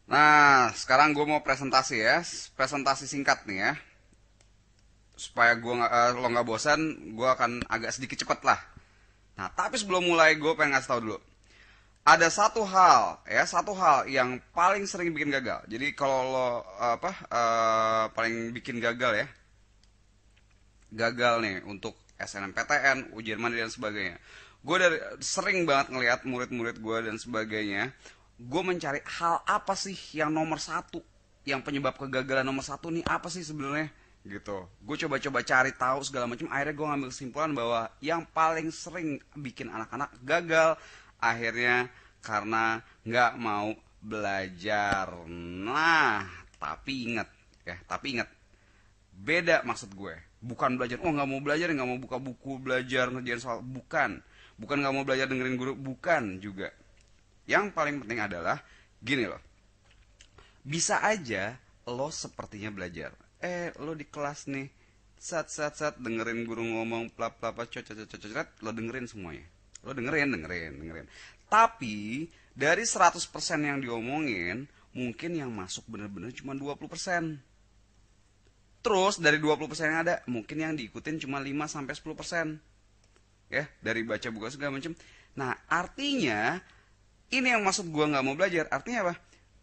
Nah, sekarang gue mau presentasi ya, presentasi singkat nih ya, supaya lo nggak bosan, gue akan agak sedikit cepet lah. Nah, tapi sebelum mulai gue pengen ngasih tahu dulu. Ada satu hal yang paling sering bikin gagal. Jadi kalau lo paling bikin gagal ya, gagal nih untuk SNMPTN, ujian mandiri dan sebagainya. Gue dari sering banget ngelihat murid-murid gue dan sebagainya. Gue mencari hal apa sih yang nomor satu, yang penyebab kegagalan nomor satu nih apa sih sebenarnya gitu. Gue coba-coba cari tahu segala macam. Akhirnya gue ngambil kesimpulan bahwa yang paling sering bikin anak-anak gagal akhirnya karena nggak mau belajar. Nah, tapi ingat, beda maksud gue. Bukan belajar, oh nggak mau belajar, nggak mau buka buku belajar ngerjain soal, bukan nggak mau belajar dengerin guru, bukan juga. Yang paling penting adalah gini loh, bisa aja lo sepertinya belajar, lo di kelas nih, sat dengerin guru ngomong plap plap cocot lo dengerin semuanya, lo dengerin, tapi dari 100% yang diomongin mungkin yang masuk bener-bener cuma 20%. Terus dari 20% yang ada, mungkin yang diikutin cuma 5 sampai 10%. Ya, dari baca buku segala macam. Nah, artinya ini yang maksud gua nggak mau belajar. Artinya apa?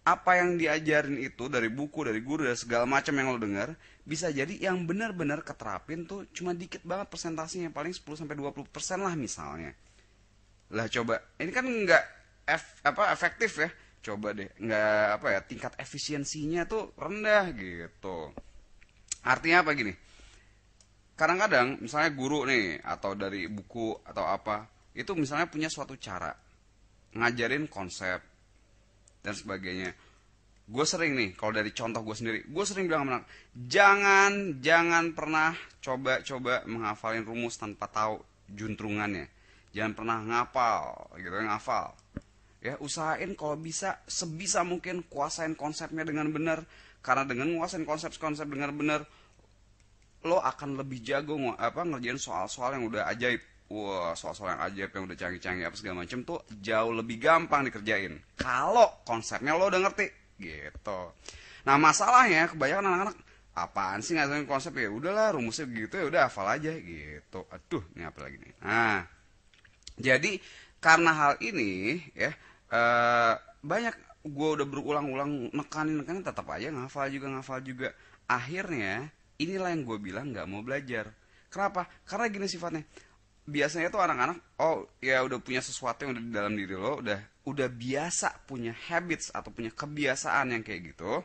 Apa yang diajarin itu dari buku, dari guru, dari segala macam yang lo dengar, bisa jadi yang benar-benar keterapin tuh cuma dikit banget persentasenya, paling 10 sampai 20% lah misalnya. Lah coba, ini kan nggak efektif ya. Coba deh, nggak apa ya, tingkat efisiensinya tuh rendah gitu. Artinya apa gini? Kadang-kadang misalnya guru nih atau dari buku atau apa itu misalnya punya suatu cara ngajarin konsep dan sebagainya. Gue sering nih, kalau dari contoh gue sendiri, gue sering bilang sama anak, jangan pernah coba-coba menghafalin rumus tanpa tahu juntrungannya. Jangan pernah ngapal gitu kan, ngafal ya. Usahain kalau bisa, sebisa mungkin kuasain konsepnya dengan benar, karena dengan menguasain konsep-konsep dengan benar, lo akan lebih jago ngerjain soal-soal yang udah ajaib. Wah, soal-soal yang ajaib yang udah canggih-canggih apa segala macem tuh jauh lebih gampang dikerjain kalau konsepnya lo udah ngerti gitu. Nah, masalahnya kebanyakan anak-anak apaan sih ngajarin konsep, ya udahlah rumusnya gitu ya udah hafal aja gitu. Aduh, ini apa lagi nih. Nah, jadi karena hal ini ya, banyak gue udah berulang-ulang nekanin tetap aja ngafal juga. Akhirnya inilah yang gue bilang nggak mau belajar. Kenapa? Karena gini sifatnya. Biasanya tuh anak-anak, oh ya udah punya sesuatu yang udah di dalam diri lo, udah biasa punya habits atau punya kebiasaan yang kayak gitu.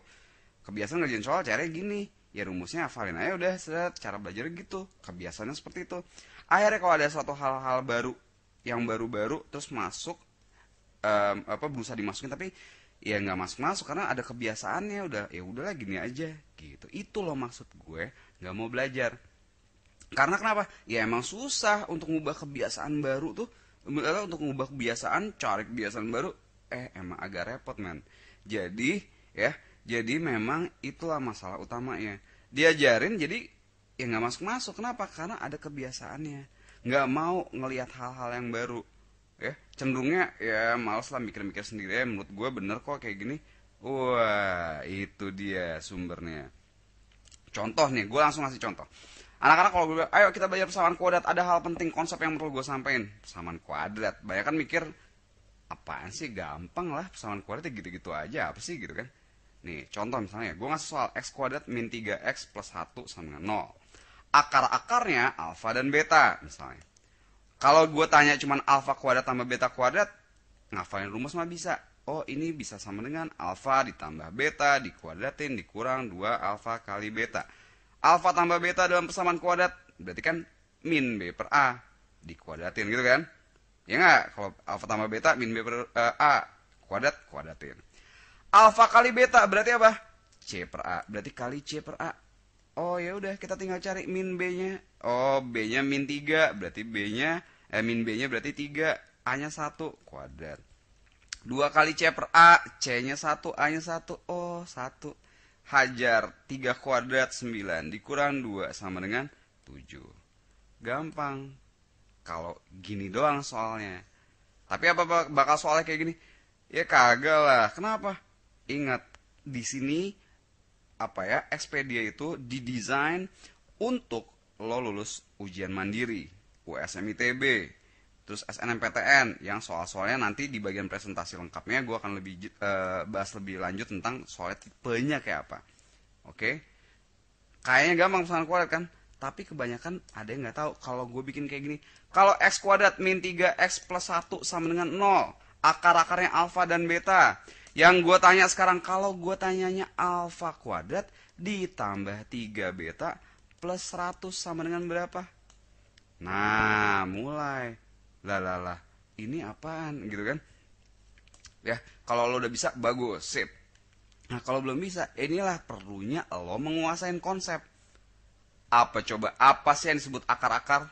Kebiasaan ngerjain soal caranya gini, ya rumusnya hafalin aja udah, cara belajar gitu, kebiasaannya seperti itu. Akhirnya kalau ada suatu hal-hal baru yang baru-baru terus masuk, berusaha dimasukin tapi ya nggak masuk-masuk karena ada kebiasaannya, udah ya udahlah gini aja gitu. Itu loh maksud gue nggak mau belajar. Karena kenapa? Ya emang susah untuk ngubah kebiasaan baru tuh, untuk ngubah kebiasaan, cari kebiasaan baru, emang agak repot men. Jadi ya, jadi memang itulah masalah utamanya. Diajarin jadi ya nggak masuk-masuk. Kenapa? Karena ada kebiasaannya. Nggak mau ngelihat hal-hal yang baru. Ya, cenderungnya ya males lah mikir-mikir sendiri. Menurut gue bener kok kayak gini. Wah, itu dia sumbernya. Contoh nih, gue langsung ngasih contoh. Anak-anak kalau gue bilang, ayo kita belajar persamaan kuadrat, ada hal penting konsep yang perlu gue sampaikan. Persamaan kuadrat, banyak kan mikir, apaan sih, gampang lah persamaan kuadrat ya gitu-gitu aja, apa sih gitu kan. Nih, contoh misalnya, gue ngasih soal x kuadrat min 3x plus 1 sama dengan 0. Akar-akarnya alfa dan beta misalnya. Kalau gue tanya cuman alfa kuadrat tambah beta kuadrat, ngafalin rumus mah bisa. Oh, ini bisa sama dengan alfa ditambah beta dikuadratin dikurang 2 alfa kali beta. Alfa tambah beta dalam persamaan kuadrat berarti kan min b per a dikuadratin gitu kan. Ya nggak? Kalau alfa tambah beta min b per a kuadratin. Alfa kali beta berarti apa? C per a. Berarti kali C per a. Oh ya udah, kita tinggal cari min b-nya. Oh, b-nya min 3, berarti b-nya min b-nya berarti 3, a-nya 1 kuadrat. 2 kali C per A, C-nya 1, A-nya 1. Oh, 1. Hajar 3 kuadrat 9 dikurang 2 sama dengan 7. Gampang. Kalau gini doang soalnya. Tapi apa bakal soalnya kayak gini? Ya kagak lah. Kenapa? Ingat, di sini apa ya, Expedia itu didesain untuk lo lulus ujian mandiri, USM ITB, terus SNMPTN yang soal-soalnya nanti di bagian presentasi lengkapnya gue akan lebih bahas lebih lanjut tentang soalnya tipenya kayak apa. Oke, kayaknya gampang pesan kuadrat kan, tapi kebanyakan ada yang nggak tahu kalau gue bikin kayak gini. Kalau x kuadrat min 3x plus 1 sama dengan 0, akar-akarnya alfa dan beta. Yang gue tanya sekarang, kalau gue tanyanya alfa kuadrat ditambah 3 beta plus 100 sama dengan berapa? Nah, mulai. Lah, ini apaan gitu kan? Ya, kalau lo udah bisa, bagus, sip. Nah, kalau belum bisa, inilah perlunya lo menguasain konsep. Apa coba? Apa sih yang disebut akar-akar?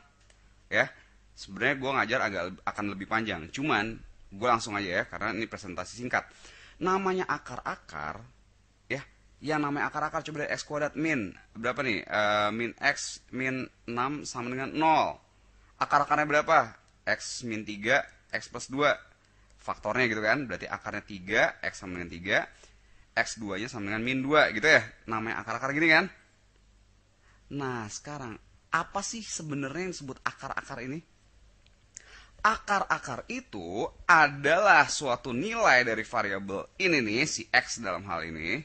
Ya, sebenarnya gue ngajar akan lebih panjang. Cuman, gue langsung aja ya, karena ini presentasi singkat. Namanya akar-akar, ya, yang namanya akar-akar coba dari x kuadrat min berapa nih? Min x min 6 sama dengan 0. Akar-akarnya berapa? X min 3, x plus 2. Faktornya gitu kan, berarti akarnya 3, x sama dengan 3, x 2 nya sama dengan min 2 gitu ya. Namanya akar-akar gini kan. Nah sekarang, apa sih sebenarnya yang disebut akar-akar ini? Akar-akar itu adalah suatu nilai dari variabel ini nih, si x dalam hal ini,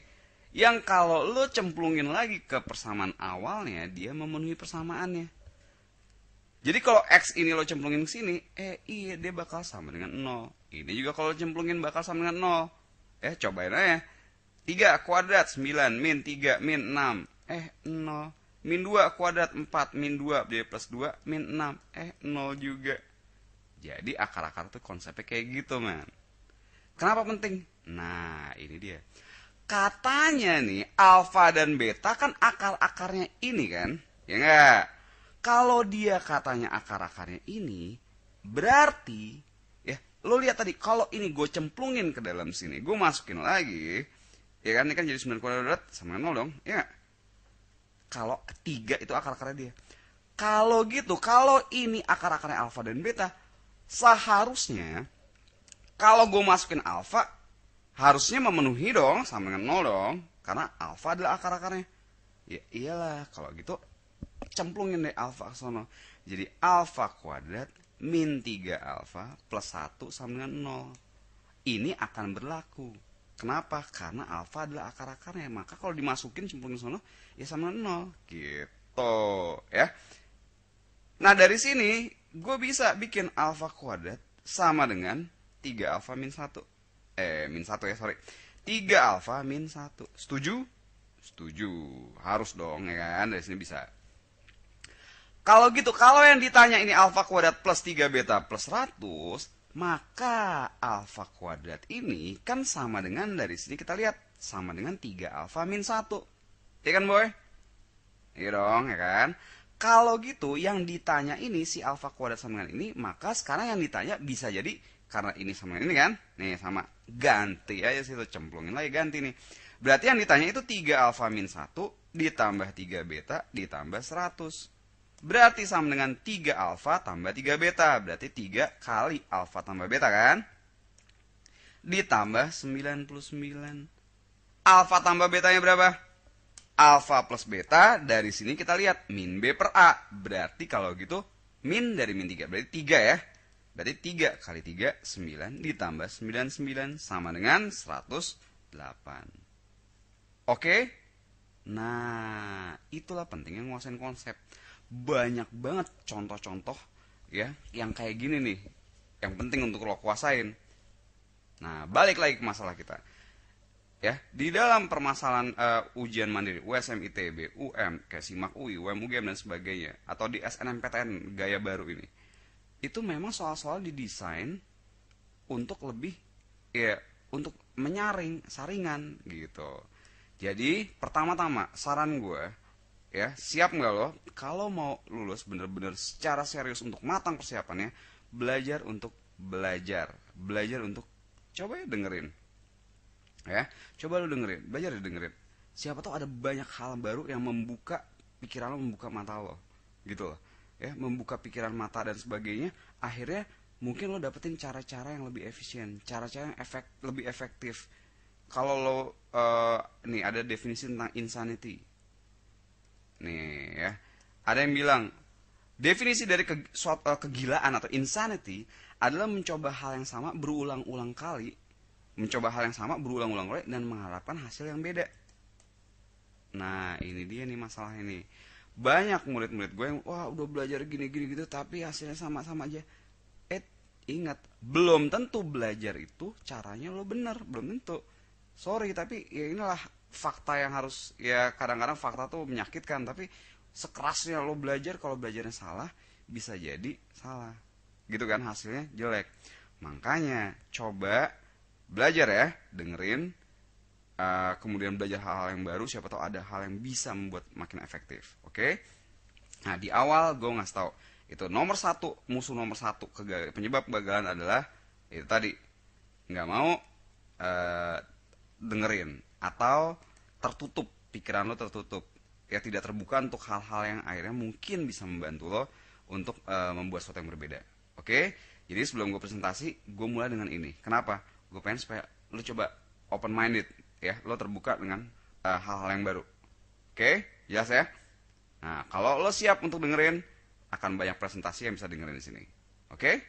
yang kalau lo cemplungin lagi ke persamaan awalnya, dia memenuhi persamaannya. Jadi kalau x ini lo cemplungin ke sini, iya dia bakal sama dengan 0. Ini juga kalau lo cemplungin bakal sama dengan 0. Cobain aja. 3 kuadrat 9 min 3 min 6. 0. Min 2 kuadrat 4 min 2 jadi plus 2 min 6. 0 juga. Jadi akar-akar tuh konsepnya kayak gitu, man. Kenapa penting? Nah, ini dia. Katanya nih, alfa dan beta kan akar-akarnya ini kan? Ya enggak? Kalau dia katanya akar-akarnya ini, berarti, ya, lo lihat tadi, kalau ini gue cemplungin ke dalam sini, gue masukin lagi, ya kan, ini kan jadi 9 kuadrat sama 0 dong, ya enggak? Kalau 3 itu akar-akarnya dia. Kalau gitu, kalau ini akar-akarnya alfa dan beta, seharusnya kalau gue masukin alfa harusnya memenuhi dong sama dengan 0 dong, karena alfa adalah akar-akarnya. Ya iyalah, kalau gitu cemplungin deh alfa ke sono. Jadi alfa kuadrat min 3 alfa plus 1 sama dengan 0. Ini akan berlaku. Kenapa? Karena alfa adalah akar-akarnya. Maka kalau dimasukin cemplungin sono, ya sama dengan 0. Gitu ya. Nah dari sini gue bisa bikin alfa kuadrat sama dengan 3 alfa min 1. Min 1 ya, sorry. 3 alfa min 1. Setuju? Setuju. Harus dong ya kan, dari sini bisa. Kalau gitu, kalau yang ditanya ini alfa kuadrat plus 3 beta plus 100, maka alfa kuadrat ini kan sama dengan, dari sini kita lihat, sama dengan 3 alfa min 1. Ya kan boy? Iya dong, ya kan? Kalau gitu, yang ditanya ini, si alfa kuadrat sama dengan ini, maka sekarang yang ditanya bisa jadi, karena ini sama dengan ini kan? Nih, sama. Ganti aja situ, cemplungin lagi, ganti nih. Berarti yang ditanya itu 3 alfa min 1, ditambah 3 beta, ditambah 100. Berarti sama dengan 3 alfa tambah 3 beta. Berarti 3 kali alfa tambah beta kan? Ditambah 99. Alfa tambah betanya berapa? Alfa plus beta, dari sini kita lihat min B per A. Berarti kalau gitu min dari min 3. Berarti 3 ya. Berarti 3 kali 3, 9 ditambah 99 sama dengan 108. Oke? Nah, itulah pentingnya nguasain konsep. Banyak banget contoh-contoh ya yang kayak gini nih, yang penting untuk lo kuasain. Nah balik lagi ke masalah kita ya, di dalam permasalahan ujian mandiri USM ITB, kayak SIMAK UI, UGM dan sebagainya, atau di SNMPTN gaya baru ini, itu memang soal-soal didesain untuk lebih ya, untuk menyaring saringan gitu. Jadi pertama-tama saran gue, ya, siap nggak lo? Kalau mau lulus bener-bener secara serius untuk matang persiapannya, belajar untuk belajar untuk, coba ya dengerin, ya, coba lo dengerin, belajar dengerin. Siapa tahu ada banyak hal baru yang membuka pikiran lo, membuka mata lo, gitu loh, ya, membuka pikiran mata dan sebagainya. Akhirnya mungkin lo dapetin cara-cara yang lebih efisien, cara-cara yang lebih efektif. kalau lo nih ada definisi tentang insanity. Nih ya. Ada yang bilang definisi dari kegilaan atau insanity adalah mencoba hal yang sama berulang-ulang kali, dan mengharapkan hasil yang beda. Nah, ini dia nih masalah ini. Banyak murid-murid gue yang wah udah belajar gini-gini gitu tapi hasilnya sama-sama aja. Ingat, belum tentu belajar itu caranya lo bener, belum tentu. Sorry, tapi ya inilah fakta yang harus, ya kadang-kadang fakta tuh menyakitkan, tapi sekerasnya lo belajar, kalau belajarnya salah, bisa jadi salah. Gitu kan, hasilnya jelek. Makanya, coba belajar ya, dengerin, kemudian belajar hal-hal yang baru, siapa tahu ada hal yang bisa membuat makin efektif. Oke? Nah, di awal gue ngasih tahu itu musuh nomor satu penyebab kegagalan adalah itu tadi, nggak mau eh, dengerin atau tertutup, pikiran lo tertutup, ya tidak terbuka untuk hal-hal yang akhirnya mungkin bisa membantu lo untuk membuat sesuatu yang berbeda. Oke, jadi sebelum gue presentasi, gue mulai dengan ini. Kenapa? Gue pengen supaya lo coba open minded, ya, lo terbuka dengan hal-hal yang baru. Oke, jelas ya? Nah, kalau lo siap untuk dengerin, akan banyak presentasi yang bisa dengerin di sini. Oke?